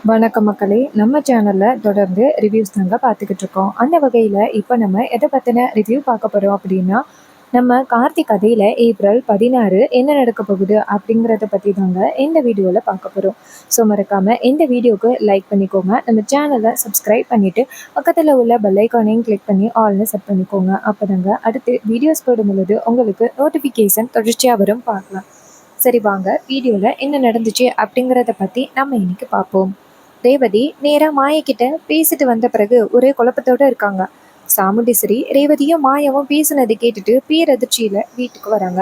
வணக்கம் மக்களே! நம்ம சேனல்ல தொடர்ந்து ரிவ்யூஸ் தாங்க பார்த்துக்கிட்டு இருக்கோம். அந்த வகையில இப்ப நம்ம எத பத்தின ரிவ்யூ பார்க்க போறோம் அப்படின்னா, நம்ம கார்த்தி கதையில ஏப்ரல் 16 என்ன நடக்க போகுது அப்படிங்கிறத பத்தி தாங்க இந்த வீடியோல பார்க்க போறோம். ஸோ மறக்காம இந்த வீடியோக்கு லைக் பண்ணிக்கோங்க. நம்ம சேனல சப்ஸ்கிரைப் பண்ணிட்டு பக்கத்துல உள்ள பெல் ஐகானையும் கிளிக் பண்ணி ஆல்னு செட் பண்ணிக்கோங்க. அப்பதாங்க அடுத்து வீடியோஸ் போடும்பொழுது உங்களுக்கு நோட்டிஃபிகேஷன் தொடர்ச்சியா வரும் பார்க்கலாம். சரி வாங்க வீடியோல என்ன நடந்துச்சு அப்படிங்கிறத பத்தி நம்ம இன்னைக்கு பார்ப்போம். ரேவதி நேரா மாயா கிட்ட பேசிட்டு வந்த பிறகு ஒரே குழப்பத்தோட இருக்காங்க. சாமுண்டீஸ்வரி ரேவதியும் மாயாவும் பேசினதை கேட்டுட்டு பேரதிர்ச்சியில வீட்டுக்கு வராங்க.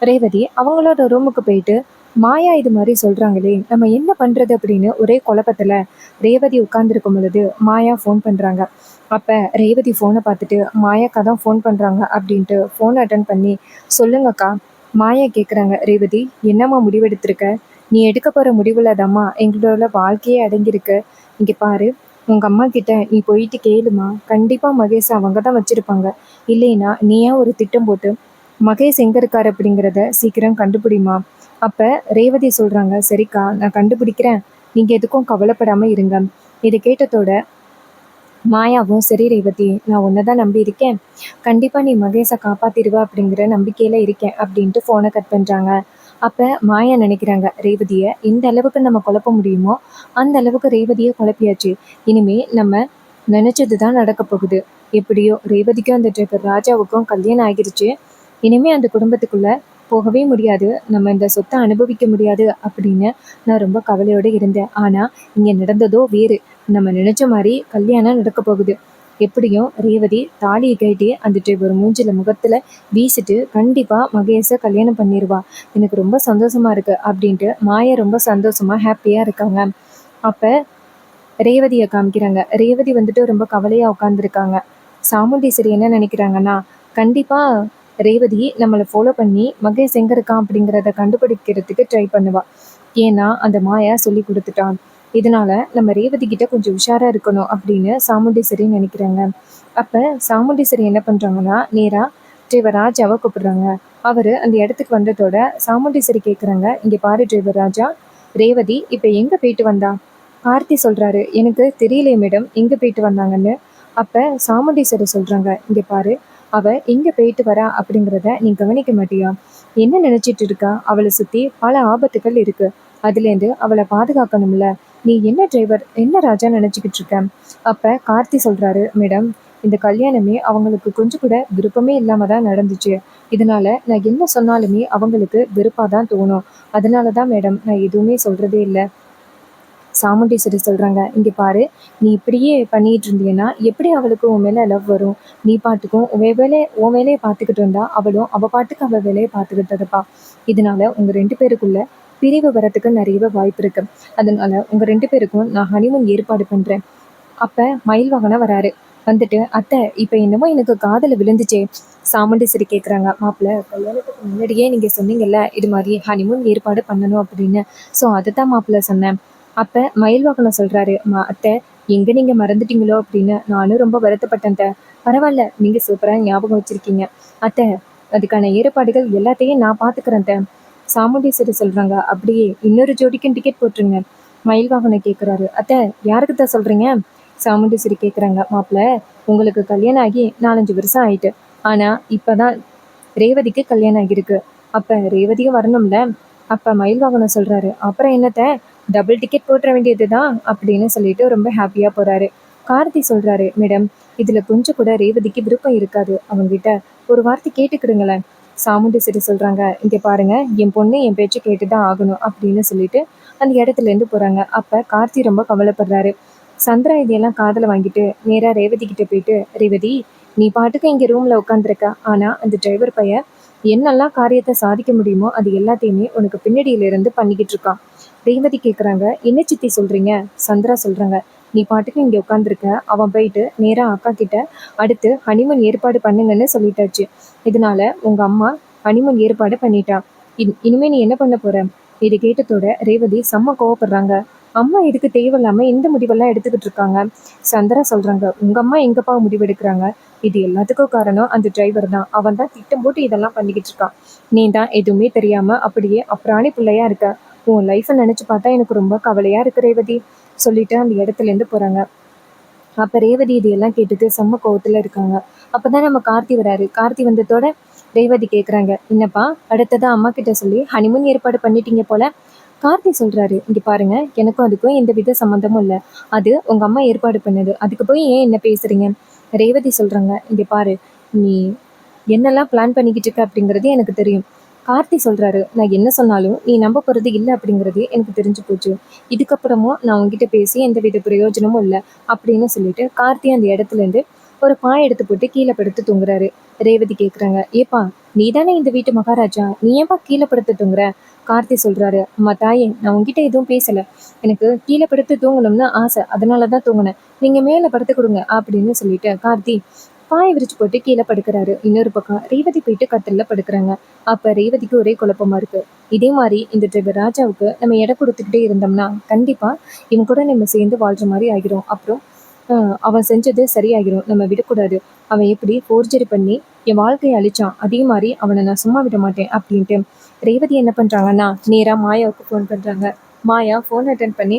ரேவதி அவங்களோட ரூமுக்கு போயிட்டு மாயா இது மாதிரி சொல்றாங்களே நம்ம என்ன பண்றது அப்படின்னு ஒரே குழப்பத்துல ரேவதி உட்கார்ந்துருக்கும் பொழுது மாயா ஃபோன் பண்றாங்க. அப்ப ரேவதி ஃபோனை பார்த்துட்டு மாயாக்கா தான் ஃபோன் பண்றாங்க அப்படின்ட்டு ஃபோன் அட்டன் பண்ணி, சொல்லுங்கக்கா. மாயா கேட்குறாங்க. ரேவதி, என்னம்மா முடிவெடுத்திருக்க? நீ எடுக்க போற முடிவுல தாம்மா எங்களோட வாழ்க்கையே அடங்கியிருக்கு. இங்க பாரு, உங்க அம்மா கிட்ட நீ போயிட்டு கேளுமா. கண்டிப்பா மகேஷ் அவங்க தான் வச்சிருப்பாங்க. இல்லைன்னா நீயா ஒரு திட்டம் போட்டு மகேஷ் எங்க இருக்காரு அப்படிங்கிறத சீக்கிரம் கண்டுபிடிமா. அப்ப ரேவதி சொல்றாங்க, சரிக்கா நான் கண்டுபிடிக்கிறேன். நீங்க எதுக்கும் கவலைப்படாம இருங்க. இதை கேட்டதோட மாயாவும், சரி ரேவதி, நான் உன்னை தான் நம்பி இருக்கேன். கண்டிப்பா நீ மகேஷை காப்பாத்திடுவ அப்படிங்கிற நம்பிக்கையில இருக்கேன் அப்படின்ட்டு ஃபோனை கட் பண்றாங்க. அப்ப மாயா நினைக்கிறாங்க, ரேவதியை எந்த அளவுக்கு நம்ம குழப்ப முடியுமோ அந்த அளவுக்கு ரேவதியை குழப்பியாச்சு. இனிமே நம்ம நினைச்சது தான் நடக்க போகுது. எப்படியோ ரேவதிக்கும் அந்த டிரைவர் ராஜாவுக்கும் கல்யாணம் ஆகிருச்சு. இனிமே அந்த குடும்பத்துக்குள்ள போகவே முடியாது, நம்ம இந்த சொத்தை அனுபவிக்க முடியாது அப்படின்னு நான் ரொம்ப கவலையோடு இருந்தேன். ஆனா இங்க நடந்ததோ வேறு. நம்ம நினைச்ச மாதிரி கல்யாணம் நடக்க போகுது. எப்படியும் ரேவதி தாலியை கட்டி அந்த டிரைவர் மூஞ்சில முகத்துல வீசிட்டு கண்டிப்பா மகேஷை கல்யாணம் பண்ணிடுவா. எனக்கு ரொம்ப சந்தோஷமா இருக்கு அப்படின்ட்டு மாயா ரொம்ப சந்தோஷமா ஹாப்பியா இருக்காங்க. அப்ப ரேவதியை காமிக்கிறாங்க. ரேவதி வந்துட்டு ரொம்ப கவலையா உட்காந்துருக்காங்க. சாமுண்டீஸ்வரி என்ன நினைக்கிறாங்கன்னா, கண்டிப்பா ரேவதி நம்மளை ஃபாலோ பண்ணி மகேஷ் எங்க இருக்கான் அப்படிங்கிறத கண்டுபிடிக்கிறதுக்கு ட்ரை பண்ணுவா. ஏன்னா அந்த மாயா சொல்லி கொடுத்துட்டான். இதனால நம்ம ரேவதி கிட்ட கொஞ்சம் உஷாரா இருக்கணும் அப்படின்னு சாமுண்டீஸ்வரி நினைக்கிறாங்க. அப்ப சாமுண்டீஸ்வரி என்ன பண்றாங்கன்னா, நேரா டிரைவர் ராஜாவை கூப்பிடுறாங்க. அவரு அந்த இடத்துக்கு வந்ததோட சாமுண்டீஸ்வரி கேட்குறாங்க, இங்க பாரு டிரைவர் ராஜா, ரேவதி இப்ப எங்க போயிட்டு வந்தா? கார்த்தி சொல்றாரு, எனக்கு தெரியலையே மேடம் எங்க போயிட்டு வந்தாங்கன்னு. அப்ப சாமுண்டீஸ்வரி சொல்றாங்க, இங்க பாரு, அவ எங்க போயிட்டு வரா அப்படிங்கிறத நீ கவனிக்க மாட்டியா? என்ன நினைச்சிட்டு இருக்கா? அவளை சுத்தி பல ஆபத்துகள் இருக்கு. அதுலேருந்து அவளை பாதுகாக்கணும்ல. நீ என்ன டிரைவர் என்ன ராஜா நினைச்சுக்கிட்டு இருக்க? அப்ப கார்த்தி சொல்றாரு, மேடம் இந்த கல்யாணமே அவங்களுக்கு கொஞ்சம் கூட விருப்பமே இல்லாம தான் நடந்துச்சு. இதனால நான் என்ன சொன்னாலுமே அவங்களுக்கு வெறுப்பாக தான் தோணும். அதனால தான் மேடம் நான் எதுவுமே சொல்றதே இல்லை. சாமுண்டீஸ்வரி சொல்றாங்க, இங்க பாரு, நீ இப்படியே பண்ணிட்டு இருந்தீன்னா எப்படி அவளுக்கு உன் மேல லவ் வரும்? நீ பாட்டுக்கும் உன் வேலையை பார்த்துக்கிட்டு இருந்தா அவளும் அவ பாட்டுக்கு அவ வேலையை பார்த்துக்கிட்டு இருப்பா. இதனால உங்க 2 பேருக்குள்ள பிரிவு வரத்துக்கு நிறையவே வாய்ப்பு இருக்கு. அதனால உங்க 2 பேருக்கும் நான் ஹனிமூன் ஏற்பாடு பண்றேன். அப்ப மயில் வாகனம் வராரு. வந்துட்டு, அத்தை இப்ப என்னமோ எனக்கு காதல விழுந்துச்சே. சாமுண்டீஸ்வரி கேட்குறாங்க, மாப்பிள்ள கல்யாணத்துக்கு முன்னாடியே நீங்க சொன்னீங்கல்ல இது மாதிரி ஹனிமூன் ஏற்பாடு பண்ணணும் அப்படின்னு. ஸோ அதை தான் மாப்பிள்ள சொன்னேன். அப்ப மயில் வாகனம் சொல்றாரு, அத்தை எங்க நீங்க மறந்துட்டீங்களோ அப்படின்னு நானும் ரொம்ப வருத்தப்பட்டேன் அத்தை. பரவாயில்ல, நீங்க சூப்பரா ஞாபகம் வச்சிருக்கீங்க. அத்தை அதுக்கான ஏற்பாடுகள் எல்லாத்தையும் நான் பாத்துக்கிறேன் அத்தை. சாமுண்டீஸ்வரி சொல்றாங்க, அப்படியே இன்னொரு ஜோடிக்கும் டிக்கெட் போட்டுருங்க. மயில் வாகனம் கேட்குறாரு, அத்தை யாருக்கு தான் சொல்றீங்க? சாமுண்டீஸ்வரி கேட்குறாங்க, மாப்பிள்ள உங்களுக்கு கல்யாணம் ஆகி 4-5 வருஷம் ஆயிட்டு. ஆனா இப்பதான் ரேவதிக்கு கல்யாணம் ஆகியிருக்கு. அப்ப ரேவதியும் வரணும்ல. அப்ப மயில் வாகனம் சொல்றாரு, அப்புறம் என்னத்த டபுள் டிக்கெட் போட்டுற வேண்டியதுதான் அப்படின்னு சொல்லிட்டு ரொம்ப ஹாப்பியா போறாரு. கார்த்தி சொல்றாரு, மேடம் இதுல கொஞ்சம் கூட ரேவதிக்கு விருப்பம் இருக்காது. அவங்ககிட்ட ஒரு வார்த்தை கேட்டுக்கிடுங்களேன். சாமுண்டீஸ்வரி சொல்றாங்க, இங்க பாருங்க, என் பொண்ணு என் பேச்சு கேட்டுதான் ஆகணும் அப்படின்னு சொல்லிட்டு அந்த இடத்துல இருந்து போறாங்க. அப்ப கார்த்தி ரொம்ப கவலைப்படுறாரு. சந்திரா இதையெல்லாம் காதுல வாங்கிட்டு நேரா ரேவதி கிட்ட போயிட்டு, ரேவதி நீ பாட்டுக்கு இங்க ரூம்ல உட்காந்துருக்க. ஆனா அந்த டிரைவர் பையன் என்னெல்லாம் காரியத்தை சாதிக்க முடியுமோ அது எல்லாத்தையுமே உனக்கு பின்னடியில இருந்து பண்ணிக்கிட்டு இருக்கான். ரேவதி கேட்குறாங்க, என்ன சித்தி சொல்றீங்க? சந்திரா சொல்றாங்க, நீ பாட்டுக்கு இங்க உட்காந்துருக்க. அவன் போயிட்டு நேரா அக்கா கிட்ட அடுத்து ஹனிமூன் ஏற்பாடு பண்ணுங்கன்னு சொல்லிட்டாச்சு. இதனால உங்க அம்மா ஹனிமூன் ஏற்பாடு பண்ணிட்டா. இனிமே நீ என்ன பண்ண போற? இது கேட்டதோட ரேவதி செம்ம கோவப்படுறாங்க. அம்மா இதுக்கு தேவையில்லாம இந்த முடிவெல்லாம் எடுத்துக்கிட்டு இருக்காங்க. சந்திரா சொல்றாங்க, உங்க அம்மா எங்கப்பா முடிவு எடுக்கிறாங்க? இது எல்லாத்துக்கும் காரணம் அந்த டிரைவர் தான். அவன் தான் திட்டம் போட்டு இதெல்லாம் பண்ணிக்கிட்டு இருக்கான். நீ தான் எதுவுமே தெரியாம அப்படியே அப்புறாணி பிள்ளையா இருக்க. உன் லைஃப்பை நினைச்சு பார்த்தா எனக்கு ரொம்ப கவலையா இருக்கு ரேவதி. சொல்லிட்டு அந்த இடத்துலேருந்து போகிறாங்க. அப்போ ரேவதி இதையெல்லாம் கேட்டுட்டு செம்ம கோவத்தில் இருக்காங்க. அப்போ தான் நம்ம கார்த்தி வராரு. கார்த்தி வந்ததோட ரேவதி கேட்குறாங்க, என்னப்பா அடுத்ததா அம்மா கிட்ட சொல்லி ஹனிமூன் ஏற்பாடு பண்ணிட்டீங்க போல. கார்த்தி சொல்றாரு, இங்க பாருங்க, எனக்கும் அதுக்கும் எந்த வித சம்மந்தமும் இல்லை. அது உங்க அம்மா ஏற்பாடு பண்ணது. அதுக்கு போய் ஏன் என்ன பேசுறீங்க? ரேவதி சொல்றாங்க, இங்க பாரு, நீ என்னெல்லாம் பிளான் பண்ணிக்கிட்டு இருக்க அப்படிங்கிறது எனக்கு தெரியும். கார்த்தி சொல்றாரு, நான் என்ன சொன்னாலும் நீ நம்ப போறது இல்லை அப்படிங்கிறது எனக்கு தெரிஞ்சு போச்சு. இதுக்கப்புறமும் நான் உங்ககிட்ட பேசி எந்த வித பிரயோஜனமும் இல்லை அப்படின்னு சொல்லிட்டு கார்த்தி அந்த இடத்துல இருந்து ஒரு பாய் எடுத்து போட்டு கீழே படுத்து தூங்குறாரு. ரேவதி கேட்குறாங்க, ஏப்பா நீ தானே இந்த வீட்டு மகாராஜா, நீ ஏன்பா கீழே படுத்து தூங்குற? கார்த்தி சொல்றாரு, அம்மா தாயே, நான் உங்ககிட்ட எதுவும் பேசல. எனக்கு கீழே படுத்து தூங்கணும்னு ஆசை, அதனால தான் தூங்கினேன். நீங்க மேலே படுத்து கொடுங்க அப்படின்னு சொல்லிட்டு கார்த்தி பாயை விரிச்சு போட்டு கீழே படுக்கிறாரு. இன்னொரு பக்கம் ரேவதி போயிட்டு கட்டில்ல படுக்கிறாங்க. அப்ப ரேவதிக்கு ஒரே குழப்பமா இருக்கு. இதே மாதிரி இந்த டிரைவர் ராஜாவுக்கு நம்ம எடை கொடுத்துக்கிட்டே இருந்தோம்னா கண்டிப்பா இவன் கூட நம்ம சேர்ந்து வாழ்ற மாதிரி ஆகிரும். அப்புறம் அவன் செஞ்சது சரியாகிரும், நம்ம விடக்கூடாது. அவன் எப்படி ஃபோர்ஜரி பண்ணி என் வாழ்க்கையை அழிச்சான், அதே மாதிரி அவனை நான் சும்மா விட மாட்டேன் அப்படின்ட்டு ரேவதி என்ன பண்றாங்கன்னா நேரா மாயாவுக்கு ஃபோன் பண்றாங்க. மாயா ஃபோன் அட்டன் பண்ணி,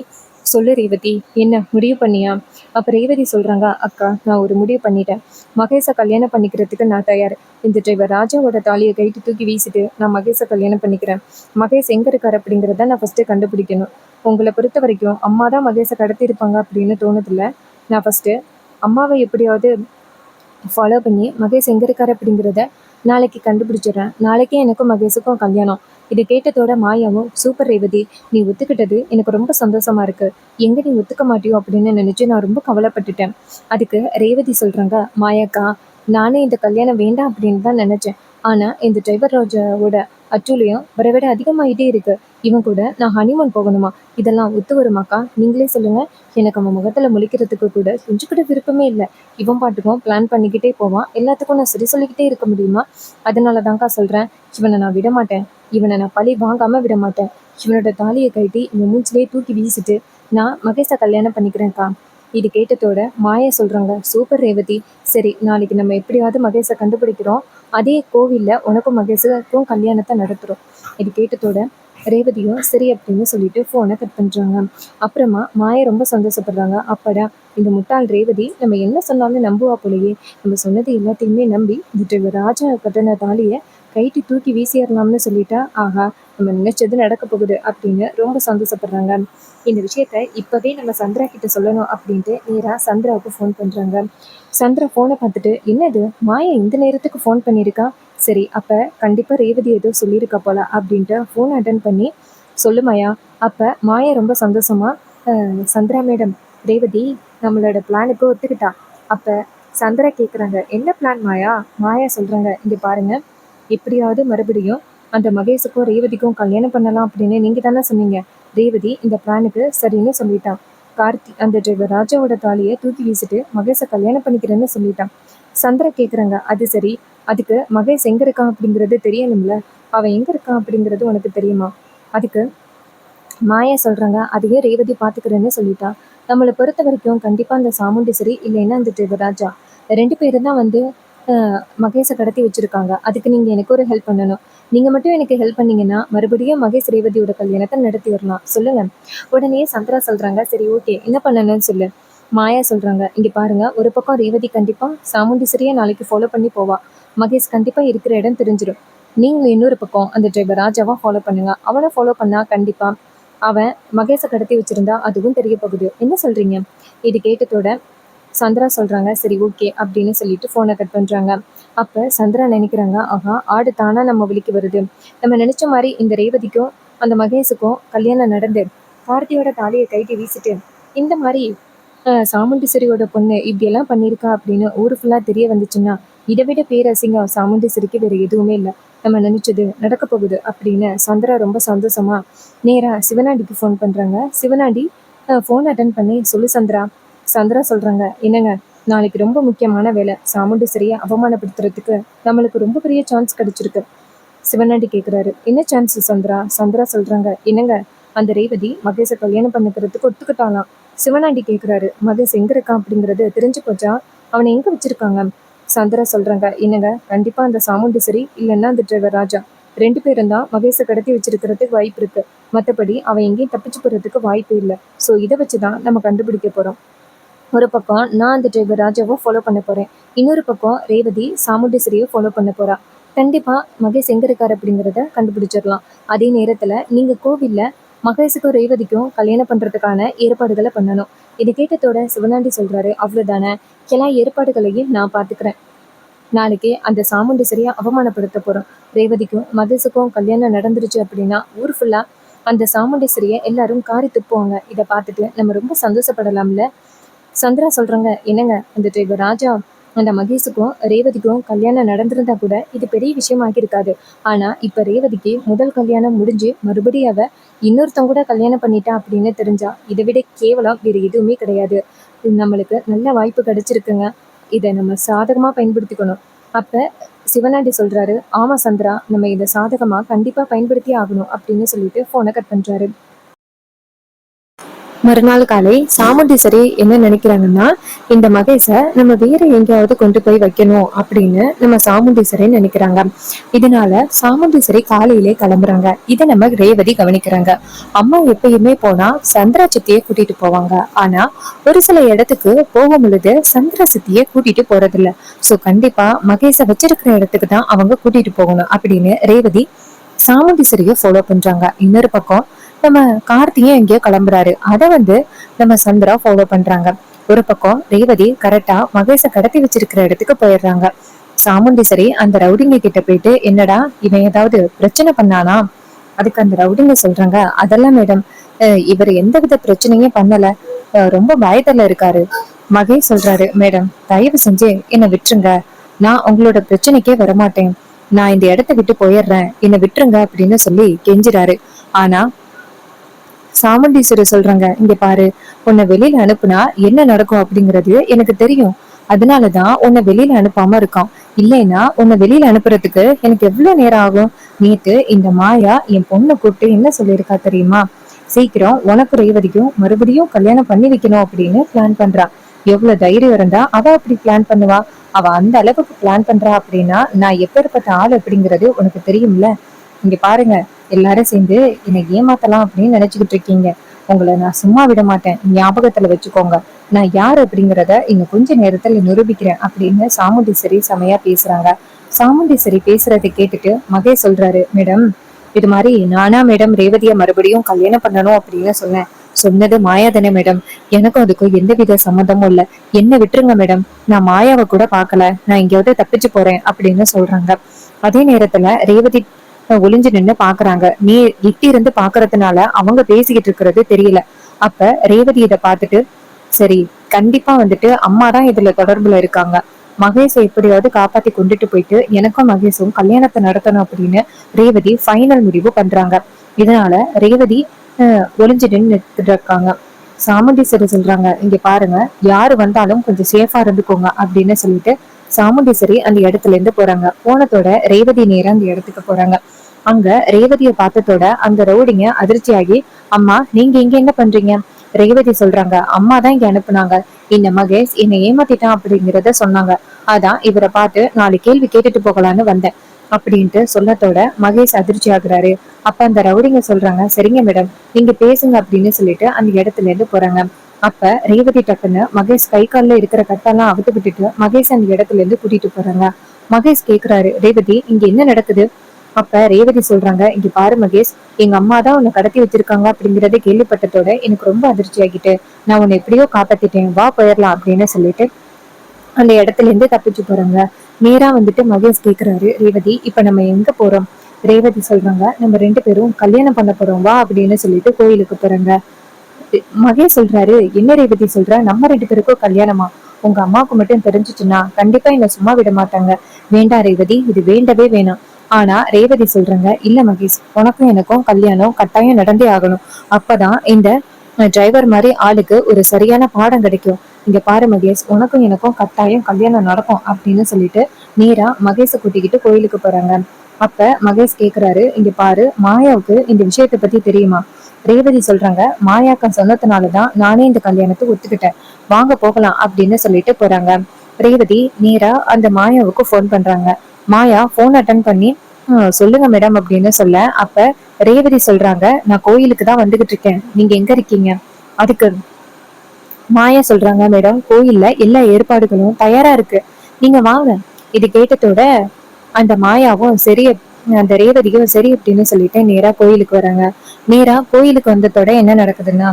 சொல்லு ரேவதி, என்ன முடிவு பண்ணியா? அப்போ ரேவதி சொல்றாங்க, அக்கா நான் ஒரு முடிவு பண்ணிட்டேன். மகேஷை கல்யாணம் பண்ணிக்கிறதுக்கு நான் தயார். இந்த டிரைவர் ராஜாவோட தாலியை கைட்டு தூக்கி வீசிட்டு நான் மகேஷை கல்யாணம் பண்ணிக்கிறேன். மகேஷ் எங்க இருக்காரு அப்படிங்கிறத நான் ஃபர்ஸ்ட் கண்டுபிடிக்கணும். உங்களை பொறுத்த வரைக்கும் அம்மா தான் மகேஷை கடத்திருப்பாங்க அப்படின்னு தோணுதில்ல. நான் ஃபஸ்ட்டு அம்மாவை எப்படியாவது ஃபாலோ பண்ணி மகேஷ் எங்கே இருக்காரு அப்படிங்கிறத நாளைக்கு கண்டுபிடிச்சிடுறேன். நாளைக்கே எனக்கும் மகேஷுக்கும் கல்யாணம். இதை கேட்டதோட மாயாவும், சூப்பர் ரேவதி, நீ ஒத்துக்கிட்டது எனக்கு ரொம்ப சந்தோஷமா இருக்கு. எங்கே நீ ஒத்துக்க மாட்டியோ அப்படின்னு நினச்சி நான் ரொம்ப கவலைப்பட்டுட்டேன். அதுக்கு ரேவதி சொல்கிறாங்க, மாயாக்கா நானே இந்த கல்யாணம் வேண்டாம் அப்படின்னு தான் நினச்சேன். ஆனால் இந்த டிரைவர் ராஜாவோட அட்டூழியம் வர விட அதிகமாகிட்டே இருக்கு. இவன் கூட நான் ஹனிமூன் போகணுமா? இதெல்லாம் ஒத்து வருமாக்கா? நீங்களே சொல்லுங்க. எனக்கு அவன் முகத்தில் முழிக்கிறதுக்கு கூட கொஞ்சம் கூட விருப்பமே இல்லை. இவன் பாட்டுக்கும் பிளான் பண்ணிக்கிட்டே போவான். எல்லாத்துக்கும் நான் சரி சொல்லிக்கிட்டே இருக்க முடியுமா? அதனால தான்க்கா சொல்கிறேன், இவனை நான் விட மாட்டேன். இவனை நான் பழி வாங்காமல் விட மாட்டேன். இவனோட தாலியை கட்டி இவன் மூச்சிலே தூக்கி வீசிட்டு நான் மகேஷை கல்யாணம் பண்ணிக்கிறேன்க்கா. இது கேட்டதோட மாயா சொல்கிறாங்க, சூப்பர் ரேவதி, சரி நாளைக்கு நம்ம எப்படியாவது மகேஷை கண்டுபிடிக்கிறோம். அதே கோவிலில் உனக்கும் மகேஷுக்கும் கல்யாணத்தை நடத்துகிறோம். இது கேட்டதோட ரேவதியும் சரி அப்படின்னு சொல்லிட்டு ஃபோனை கட் பண்ணுறாங்க. அப்புறமா மாயா ரொம்ப சந்தோஷப்படுறாங்க. அப்பாடா, இந்த முட்டாள் ரேவதி நம்ம என்ன சொன்னாலும் நம்புவா போலயே. நம்ம சொன்னது எல்லாத்தையுமே நம்பி இந்த ராஜா கட்டின தாலியை கைட்டு தூக்கி வீசிடலாம்னு சொல்லிட்டா, ஆஹா நம்ம நினைச்சது நடக்க போகுது அப்படின்னு ரொம்ப சந்தோஷப்படுறாங்க. இந்த விஷயத்த இப்போவே நம்ம சந்திரா கிட்ட சொல்லணும் அப்படின்ட்டு நேராக சந்திராவுக்கு ஃபோன் பண்ணுறாங்க. சந்திரா ஃபோனை பார்த்துட்டு, என்னது மாயா இந்த நேரத்துக்கு ஃபோன் பண்ணியிருக்கா? சரி, அப்போ கண்டிப்பாக ரேவதி ஏதோ சொல்லியிருக்கா போல அப்படின்ட்டு ஃபோன் அட்டன் பண்ணி, சொல்லு மாயா. அப்போ மாயா ரொம்ப சந்தோஷமா, சந்திரா மேடம், ரேவதி நம்மளோட பிளானுக்கு ஒத்துக்கிட்டா. அப்போ சந்திரா கேட்குறாங்க, என்ன பிளான் மாயா? மாயா சொல்கிறாங்க, இங்கே பாருங்கள், எப்படியாவது மறுபடியும் அந்த மகேஷுக்கும் ரேவதிக்கும் கல்யாணம் பண்ணலாம் அப்படின்னு நீங்கள் தானே சொன்னீங்க. ரேவதி இந்த பிளானுக்கு சரின்னு சொல்லிட்டான். கார்த்தி அந்த டிரைவர் ராஜாவோட தாலியை தூக்கி வீசிட்டு மகேஷை கல்யாணம் பண்ணிக்கிறேன்னு சொல்லிட்டான். சந்திரா கேட்குறாங்க, அது சரி, அதுக்கு மகேஷ் எங்கே இருக்கான் அப்படிங்கிறது தெரியணும்ல. அவன் எங்கே இருக்கான் அப்படிங்கிறது உனக்கு தெரியுமா? அதுக்கு மாயா சொல்கிறாங்க, அதையே ரேவதி பார்த்துக்கிறேன்னு சொல்லிட்டா. நம்மளை பொறுத்த வரைக்கும் கண்டிப்பாக அந்த சாமுண்டீஸ்வரி இல்லைன்னா அந்த டிரைவர் ராஜா 2 பேரும் தான் வந்து மகேஷை கடத்தி வச்சுருக்காங்க. அதுக்கு நீங்கள் எனக்கு ஒரு ஹெல்ப் பண்ணணும். நீங்கள் மட்டும் எனக்கு ஹெல்ப் பண்ணீங்கன்னா மறுபடியும் மகேஷ் ரேவதியோட கல்யாணத்தை நடத்தி வரலாம். சொல்லுங்கள். உடனே சந்திரா சொல்கிறாங்க, சரி ஓகே, என்ன பண்ணணும்னு சொல்லு. மாயா சொல்கிறாங்க, இங்கே பாருங்கள், ஒரு பக்கம் ரேவதி கண்டிப்பாக சாமுண்டீஸ்வரியை நாளைக்கு ஃபாலோ பண்ணி போவா. மகேஷ் கண்டிப்பாக இருக்கிற இடம் தெரிஞ்சிடும். நீங்கள் இன்னொரு பக்கம் அந்த டிரைவர் ராஜாவாக ஃபாலோ பண்ணுங்க. அவனை ஃபாலோ பண்ணால் கண்டிப்பாக அவன் மகேஷை கடத்தி வச்சுருந்தா அதுவும் தெரிய போகுது. என்ன சொல்கிறீங்க? இது கேட்டதோட சந்திரா சொல்கிறாங்க, சரி ஓகே அப்படின்னு சொல்லிட்டு ஃபோனை கட் பண்ணுறாங்க. அப்போ சந்திரா நினைக்கிறாங்க, ஆஹா ஆடு தானா நம்ம விழிக்கு வருது. நம்ம நினச்ச மாதிரி இந்த ரேவதிக்கும் அந்த மகேஷுக்கும் கல்யாணம் நடந்து கார்த்தியோட தாலியை கைட்டி வீசிட்டு இந்த மாதிரி சாமுண்டீஸ்வரியோட பொண்ணு இப்படியெல்லாம் பண்ணியிருக்கா அப்படின்னு ஊர் ஃபுல்லாக தெரிய வந்துச்சுன்னா இதை விட பேரசிங்கம் சாமுண்டீஸ்வரிக்கு வேறு எதுவுமே இல்லை. நம்ம நினச்சது நடக்க போகுது அப்படின்னு சந்திரா ரொம்ப சந்தோஷமா நேராக சிவனாண்டிக்கு ஃபோன் பண்ணுறாங்க. சிவனாண்டி ஃபோன் அட்டன் பண்ணி, சொல்லு சந்திரா. சந்திரா சொல்கிறாங்க, என்னங்க, நாளைக்கு ரொம்ப முக்கியமான வேலை. சாமுண்டீஸ்வரியை அவமானப்படுத்துறதுக்கு நம்மளுக்கு ரொம்ப பெரிய சான்ஸ் கிடச்சிருக்கு. சிவனாண்டி கேட்குறாரு, என்ன சான்ஸ் சந்திரா? சந்திரா சொல்கிறாங்க, என்னங்க, அந்த ரேவதி மகேஷை கல்யாணம் பண்ணிக்கிறதுக்கு ஒத்துக்கிட்டாலாம். சிவனாண்டி கேட்குறாரு, மகேஷ் எங்கே இருக்கான் அப்படிங்கிறது தெரிஞ்சு போச்சா? அவனை எங்கே வச்சுருக்காங்க? சந்திரா சொல்கிறாங்க, என்னங்க, கண்டிப்பாக அந்த சாமுண்டீஸ்வரி இல்லைன்னா அந்த டிரைவர் ராஜா 2 பேரும் தான் மகேஷை கடத்தி வச்சிருக்கிறதுக்கு வாய்ப்பு இருக்கு. மற்றபடி அவன் எங்கேயும் தப்பிச்சு போறதுக்கு வாய்ப்பு இல்லை. ஸோ இதை வச்சுதான் நம்ம கண்டுபிடிக்க போறோம். ஒரு பக்கம் நான் அந்த டிரைவர் ராஜாவை ஃபாலோ பண்ண போறேன். இன்னொரு பக்கம் ரேவதி சாமுண்டீஸ்வரியை ஃபாலோ பண்ண போறா. கண்டிப்பா மகேஷ் எங்க இருக்காரு அப்படிங்கிறத கண்டுபிடிச்சிடலாம். அதே நேரத்துல நீங்க கோவில்ல மகேஷுக்கும் ரேவதிக்கும் கல்யாணம் பண்றதுக்கான ஏற்பாடுகளை பண்ணணும். இது கேட்டதோட சிவனாண்டி சொல்றாரு, அவ்வளவுதானே, எல்லா ஏற்பாடுகளையும் நான் பாத்துக்கிறேன். நாளைக்கு அந்த சாமுண்டீஸ்வரியை அவமானப்படுத்த போறோம். ரேவதிக்கும் மகேஷுக்கும் கல்யாணம் நடந்துருச்சு அப்படின்னா ஊர் ஃபுல்லா அந்த சாமுண்டீஸ்வரியை எல்லாரும் காரி துப்புவாங்க. இதை பார்த்துட்டு நம்ம ரொம்ப சந்தோஷப்படலாம்ல. சந்திரா சொல்றாங்க, என்னங்க அந்த டிரைவர் ராஜா அந்த மகேஷுக்கும் ரேவதிக்கும் கல்யாணம் நடந்திருந்தா கூட இது பெரிய விஷயமாகி இருக்காது. ஆனா இப்ப ரேவதிக்கு முதல் கல்யாணம் முடிஞ்சு மறுபடியும் அவ இன்னொருத்தவங்க கூட கல்யாணம் பண்ணிட்டா அப்படின்னு தெரிஞ்சா இதை விட கேவலம் வேறு எதுவுமே கிடையாது. இது நம்மளுக்கு நல்ல வாய்ப்பு கிடைச்சிருக்குங்க. இதை நம்ம சாதகமா பயன்படுத்திக்கணும். அப்ப சிவனாண்டி சொல்றாரு, ஆமா சந்திரா, நம்ம இதை சாதகமா கண்டிப்பா பயன்படுத்தி ஆகணும் அப்படின்னு சொல்லிட்டு போனை கட் பண்றாரு. மறுநாள் காலை சாமுண்டீஸ்வரி என்ன நினைக்கிறாங்கன்னா, இந்த மகேஷை நம்ம வேற எங்கேயாவது கொண்டு போய் வைக்கணும் அப்படின்னு நம்ம சாமுண்டீஸ்வரி நினைக்கிறாங்க. இதனால சாமுண்டீஸ்வரி காலையிலே கிளம்புறாங்க. இதை நம்ம ரேவதி கவனிக்கிறாங்க. அம்மா எப்பயுமே போனா சந்திரா சித்தியை கூட்டிட்டு போவாங்க. ஆனா ஒரு சில இடத்துக்கு போகும் பொழுது சந்திரா சித்தியை கூட்டிட்டு போறதில்ல. சோ கண்டிப்பா மகேஷை வச்சிருக்கிற இடத்துக்கு தான் அவங்க கூட்டிட்டு போகணும் அப்படின்னு ரேவதி சாமுண்டீஸ்வரிய ஃபாலோ பண்றாங்க. இன்னொரு பக்கம் நம்ம கார்த்தியும் எங்கேயோ கிளம்புறாரு. அதை நம்ம சந்திரா ஃபாலோ பண்றாங்க. ஒரு பக்கம் ரேவதி கரெக்டா மகேஷை கடத்தி வச்சிருக்கிற இடத்துக்கு போயிடுறாங்க. சாமுண்டீஸ்வரி அந்த ரவுடிங்க கிட்ட போயிட்டு, என்னடா இவன் ஏதாவது பிரச்சனை பண்ணானா? அதுக்கு அந்த ரவுடிங்க சொல்றாங்க, அதெல்லாம் மேடம், இவர் எந்தவித பிரச்சனையும் பண்ணல, ரொம்ப பயத்துல இருக்காரு. மகேஷ் சொல்றாரு, மேடம் தயவு செஞ்சு என்னை விட்டுருங்க, நான் உங்களோட பிரச்சனைக்கே வரமாட்டேன், நான் இந்த இடத்த விட்டு போயிடுறேன், என்னை விட்டுருங்க அப்படின்னு சொல்லி கெஞ்சுறாரு. ஆனா சாமுண்டீஸ்வரி சொல்றாங்க, இங்க பாரு, உன்னை வெளியில அனுப்புனா என்ன நடக்கும் அப்படிங்கிறது எனக்கு தெரியும், அதனாலதான் உன்னை வெளியில அனுப்பாம இருக்கான். இல்லைன்னா உன்னை வெளியில அனுப்புறதுக்கு எனக்கு எவ்வளவு நேரம் ஆகும். நேத்து இந்த மாயா என் பொண்ணை கூப்பிட்டு என்ன சொல்லியிருக்கா தெரியுமா? சீக்கிரம் உனக்கு ரேவதிக்கும் மறுபடியும் கல்யாணம் பண்ணி வைக்கணும் அப்படின்னு பிளான் பண்றா. எவ்வளவு தைரியம் இருந்தா அவ அப்படி பிளான் பண்ணுவா? அவ அந்த அளவுக்கு பிளான் பண்றா அப்படின்னா நான் எப்பேற்பட்ட ஆள் அப்படிங்கிறது உனக்கு தெரியும்ல. இங்க பாருங்க, எல்லாரும் சேர்ந்து என்னை ஏமாத்தலாம் அப்படின்னு நினைச்சுக்கிட்டு இருக்கீங்க. உங்களை நான் சும்மா விட மாட்டேன், ஞாபகத்துல வச்சுக்கோங்க. நான் யார் அப்படிங்கிறத இன்னும் கொஞ்ச நேரத்துல நிரூபிக்கிறேன் அப்படின்னு சாமுண்டீஸ்வரி செமையா பேசுறாங்க. சாமுண்டீஸ்வரி பேசுறதை கேட்டுட்டு மகேஷ் சொல்றாரு, மேடம் இது மாதிரி நானா மேடம் ரேவதிய மறுபடியும் கல்யாணம் பண்ணணும் அப்படின்னு சொன்னேன். சொன்னது மாயா தானே மேடம், எனக்கும் அதுக்கும் எந்தவித சம்மந்தமும் இல்ல, என்ன விட்டுருங்க மேடம், நான் மாயாவை கூட பாக்கல, நான் எங்கேயாவது தப்பிச்சு போறேன் அப்படின்னு சொல்றாங்க. அதே நேரத்துல ரேவதி ஒளிஞ்சு நின்னு பாக்குறாங்க. நீ எட்டி இருந்து பாக்குறதுனால அவங்க பேசிக்கிட்டு இருக்கிறது தெரியல. அப்ப ரேவதி இதை பார்த்துட்டு, சரி கண்டிப்பா அம்மா தான் இதுல தொடர்புல இருக்காங்க, மகேஷை எப்படியாவது காப்பாத்தி கொண்டுட்டு போயிட்டு எனக்கும் மகேஷும் கல்யாணத்தை நடத்தணும் அப்படின்னு ரேவதி ஃபைனல் முடிவு பண்றாங்க. இதனால ரேவதி ஒளிஞ்சு நின்று இருக்காங்க. சாமுண்டீஸ்வரி சொல்றாங்க, இங்க பாருங்க, யாரு வந்தாலும் கொஞ்சம் சேஃபா இருந்துக்கோங்க அப்படின்னு சொல்லிட்டு சாமுண்டீஸ்வரி அந்த இடத்துல இருந்து போறாங்க. போனதோட ரேவதி நேரம் அந்த இடத்துக்கு போறாங்க. அங்க ரேவதியை பார்த்ததோட அந்த ரவுடிங்க அதிர்ச்சியாகி, அம்மா நீங்க இங்க என்ன பண்றீங்க? ரேவதி சொல்றாங்க, அம்மா தான் இங்க அனுப்புனாங்க, இந்த மகேஷ் என்னை ஏமாத்திட்டான் அப்படிங்கிறத சொன்னாங்க, அதான் இவரை பார்த்து 4 கேள்வி கேட்டுட்டு போகலான்னு வந்தேன் அப்படின்ட்டு சொல்லத்தோட மகேஷ் அதிர்ச்சி ஆகுறாரு. அப்ப அந்த ரவுடிங்க சொல்றாங்க, சரிங்க மேடம் நீங்க பேசுங்க அப்படின்னு சொல்லிட்டு அந்த இடத்துல இருந்து போறாங்க. அப்ப ரேவதி டக்குன்னு மகேஷ் கை கால்ல இருக்கிற கட்டெல்லாம் அவுத்து விட்டுட்டு மகேஷ் அந்த இடத்துல இருந்து கூட்டிட்டு போறாங்க. மகேஷ் கேக்குறாரு, ரேவதி இங்க என்ன நடக்குது? அப்ப ரேவதி சொல்றாங்க, இங்க பாரு மகேஷ், எங்க அம்மா தான் உன்னை கடத்தி வச்சிருக்காங்க அப்படிங்கறத கேள்விப்பட்டதோட எனக்கு ரொம்ப அதிர்ச்சி ஆகிட்டு, நான் உன்னை எப்படியோ காப்பாத்திட்டேன், வா போயிடலாம் அப்படின்னு சொல்லிட்டு அந்த இடத்துல இருந்து தப்பிச்சு போறாங்க. நேரா மகேஷ் கேக்குறாரு, ரேவதி இப்ப நம்ம எங்க போறோம்? ரேவதி சொல்றாங்க, நம்ம 2 பேரும் கல்யாணம் பண்ண போறோம், வா அப்படின்னு சொல்லிட்டு கோயிலுக்கு போறாங்க. மகேஷ் சொல்றாரு, என்ன ரேவதி சொல்ற, நம்ம 2 பேருக்கும் கல்யாணமா? உங்க அம்மாவுக்கு மட்டும் தெரிஞ்சிச்சுன்னா கண்டிப்பா என்ன சும்மா விட மாட்டாங்க, வேண்டாம் ரேவதி, இது வேண்டவே வேணாம். ஆனா ரேவதி சொல்றாங்க, இல்ல மகேஷ், உனக்கும் எனக்கும் கல்யாணம் கட்டாயம் நடந்தே ஆகணும், அப்பதான் இந்த டிரைவர் மாதிரி ஆளுக்கு ஒரு சரியான பாடம் கிடைக்கும். இங்க பாரு மகேஷ், உனக்கும் எனக்கும் கட்டாயம் கல்யாணம் நடக்கும் அப்படின்னு சொல்லிட்டு நேரா மகேஷை கூட்டிக்கிட்டு கோயிலுக்கு போறாங்க. அப்ப மகேஷ் கேக்குறாரு, இங்க பாரு, மாயாவுக்கு இந்த விஷயத்தை பத்தி தெரியுமா? ரேவதி சொல்றாங்க, மாயாக்கா சொன்னதுனாலதான் நானே இந்த கல்யாணத்தை ஒத்துக்கிட்டேன், வாங்க போகலாம் அப்படின்னு சொல்லிட்டு போறாங்க. ரேவதி நேரா அந்த மாயாவுக்கு போன் பண்றாங்க. மாயா போன் அட்டன் பண்ணி, சொல்லுங்க மேடம் அப்படின்னு சொல்ல, அப்ப ரேவதி சொல்றாங்க, நான் கோயிலுக்கு தான் வந்துகிட்டு இருக்கேன், நீங்க எங்க இருக்கீங்க? அதுக்கு மாயா சொல்றாங்க, மேடம் கோயில்ல எல்லா ஏற்பாடுகளும் தயாரா இருக்கு, நீங்க வாங்க. இது கேட்டதோட அந்த மாயாவும் சரி, அந்த ரேவதியும் சரி அப்படின்னு சொல்லிட்டு நேரா கோயிலுக்கு வராங்க. நேரா கோயிலுக்கு வந்ததோட என்ன நடக்குதுன்னா,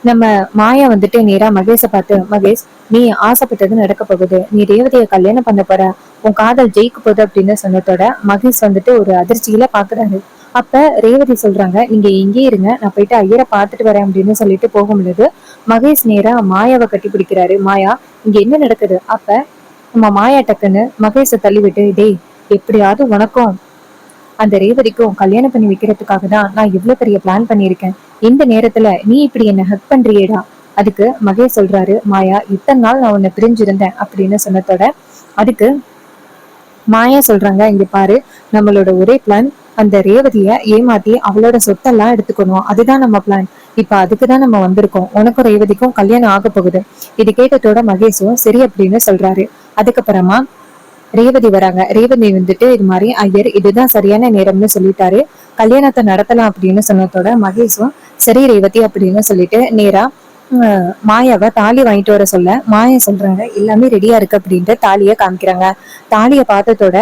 நம்ம மாயா வந்துட்டு நேரா மகேஷை பார்த்து, மகேஷ் நீ ஆசைப்பட்டது நடக்க போகுது, நீ ரேவதியை கல்யாணம் பண்ண போற, உன் காதல் ஜெயிக்க போகுது அப்படின்னு சொன்னதோட மகேஷ் வந்துட்டு ஒரு அதிர்ச்சியில பாக்குறாரு. அப்ப ரேவதி சொல்றாங்க, நீங்க எங்கே இருங்க, நான் போயிட்டு ஐயரை பார்த்துட்டு வரேன் அப்படின்னு சொல்லிட்டு போகும்பொழுது மகேஷ் நேரா மாயாவை கட்டி பிடிக்கிறாரு. மாயா, இங்க என்ன நடக்குது? அப்ப நம்ம மாயா டக்குன்னு மகேஷை தள்ளிவிட்டு, டேய் எப்படியாவது உனக்கும் அந்த ரேவதிக்கும் கல்யாணம் பண்ணி வைக்கிறதுக்காக தான் நான் இவ்வளவு பெரிய பிளான் பண்ணியிருக்கேன், இந்த நேரத்துல நீ இப்படி என்ன ஹக் பண்றியேடா. அதுக்கு மகேஷ் சொல்றாரு, மாயா இத்தனை நாள் நான் உன்னை பிரிஞ்சிருந்தேன் அப்படின்னு சொன்னதோட அதுக்கு மாயா சொல்றாங்க, இங்க பாரு, நம்மளோட ஒரே பிளான் அந்த ரேவதிய ஏமாத்தி அவளோட சொத்தெல்லாம் எடுத்துக்கணும், அதுதான் நம்ம பிளான். இப்ப அதுக்குதான் நம்ம வந்திருக்கோம், உனக்கும் ரேவதிக்கும் கல்யாணம் ஆக போகுது. இது கேட்டதோட மகேஷும் சரி அப்படின்னு சொல்றாரு. அதுக்கப்புறமா ரேவதி வராங்க. ரேவதி வந்துட்டு இது மாதிரி ஐயர் இதுதான் சரியான நேரம்னு சொல்லிட்டாரு, கல்யாணத்தை நடத்தலாம் அப்படின்னு சொன்னதோட மகேஷும் சரி ரேவதி அப்படின்னு சொல்லிட்டு நேரா மாயாவை தாலி வாங்கிட்டு வர சொல்ல, மாயா சொல்றாங்க எல்லாமே ரெடியா இருக்கு அப்படின்ட்டு தாலியை காமிக்கிறாங்க. தாலியை பார்த்ததோட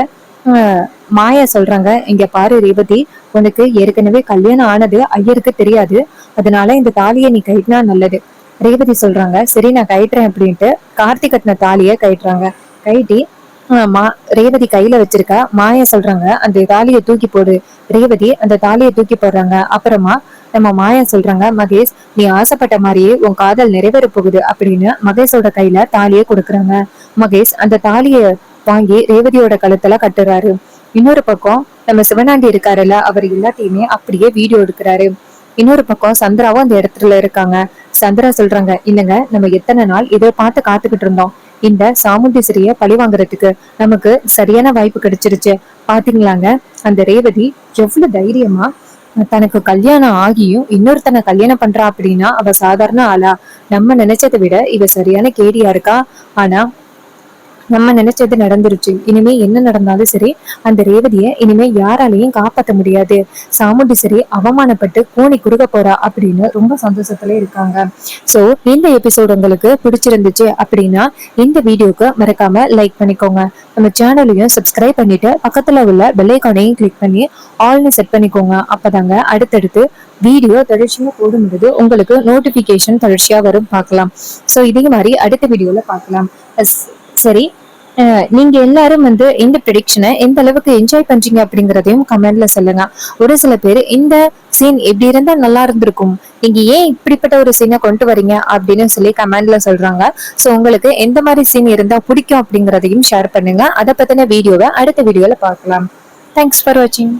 மாயா சொல்றாங்க, இங்க பாரு ரேவதி, உனக்கு ஏற்கனவே கல்யாணம் ஆனது ஐயருக்கு தெரியாது, அதனால இந்த தாலியை நீ கட்டினா நல்லது. ரேவதி சொல்றாங்க, சரி நான் கட்டுறேன் அப்படின்ட்டு கார்த்திக் கட்டின தாலியை கட்டுறாங்க. கட்டி ரேவதி கையில வச்சிருக்கா. மாயா சொல்றாங்க, அந்த தாலியை தூக்கி போடு. ரேவதி அந்த தாலியை தூக்கி போடுறாங்க. அப்புறமா நம்ம மாயா சொல்றாங்க, மகேஷ் நீ ஆசைப்பட்ட மாதிரியே உன் காதல் நிறைவேற போகுது அப்படின்னு மகேஷோட கையில தாலியை கொடுக்குறாங்க. மகேஷ் அந்த தாலியை வாங்கி ரேவதியோட கழுத்துல கட்டுறாரு. இன்னொரு பக்கம் நம்ம சிவனாண்டி இருக்காருல்ல, அவர் எல்லாத்தையுமே அப்படியே வீடியோ எடுக்கிறாரு. இன்னொரு பக்கம் சந்திராவும் அந்த இடத்துல இருக்காங்க. சந்திரா சொல்றாங்க, இல்லைங்க நம்ம எத்தனை நாள் இதை பார்த்து காத்துக்கிட்டு இருந்தோம், இந்த சாமுண்டீஸ்வரிய பழி வாங்குறதுக்கு நமக்கு சரியான வாய்ப்பு கிடைச்சிருச்சு. பாத்தீங்களாங்க, அந்த ரேவதி எவ்வளவு தைரியமா தனக்கு கல்யாணம் ஆகியும் இன்னொருத்தனை கல்யாணம் பண்றா அப்படின்னா அவ சாதாரண ஆளா? நம்ம நினைச்சதை விட இவ சரியான கேடியா இருக்கா. ஆனா நம்ம நினைச்சது நடந்துருச்சு, இனிமே என்ன நடந்தாலும் சரி அந்த ரேவதிய இனிமே யாராலையும் காப்பாற்ற முடியாது, சாமுண்டீஸ்வரி அவமானப்பட்டு கூனி குறுக்க போறா அப்படின்னு ரொம்ப சந்தோஷத்துல இருக்காங்க. சோ இந்த எபிசோட் உங்களுக்கு பிடிச்சிருந்துச்சு அப்படின்னா இந்த வீடியோக்கு மறக்காம லைக் பண்ணிக்கோங்க, நம்ம சேனலையும் சப்ஸ்கிரைப் பண்ணிட்டு பக்கத்துல உள்ள பெல் ஐகானையும் கிளிக் பண்ணி ஆல்னு செட் பண்ணிக்கோங்க. அப்பதாங்க அடுத்தடுத்து வீடியோ தொடர்ச்சியா போடும்போது உங்களுக்கு நோட்டிபிகேஷன் தொடர்ச்சியா வரும், பார்க்கலாம். சோ இதே மாதிரி அடுத்த வீடியோல பார்க்கலாம். சரி, நீங்க எல்லாரும் வந்து இந்த ப்ரெடிக்ஷனை எந்த அளவுக்கு என்ஜாய் பண்றீங்க அப்படிங்கறதையும் கமெண்ட்ல சொல்லுங்க. ஒரு சில பேர் இந்த சீன் எப்படி இருந்தா நல்லா இருந்திருக்கும், நீங்க ஏன் இப்படிப்பட்ட ஒரு சீனை கொண்டு வரீங்க அப்படின்னு சொல்லி கமெண்ட்ல சொல்றாங்க. சோ உங்களுக்கு எந்த மாதிரி சீன் இருந்தா பிடிக்கும் அப்படிங்கறதையும் ஷேர் பண்ணுங்க. அதை பத்தின வீடியோவை அடுத்த வீடியோல பார்க்கலாம். தேங்க்ஸ் ஃபார் வாட்சிங்.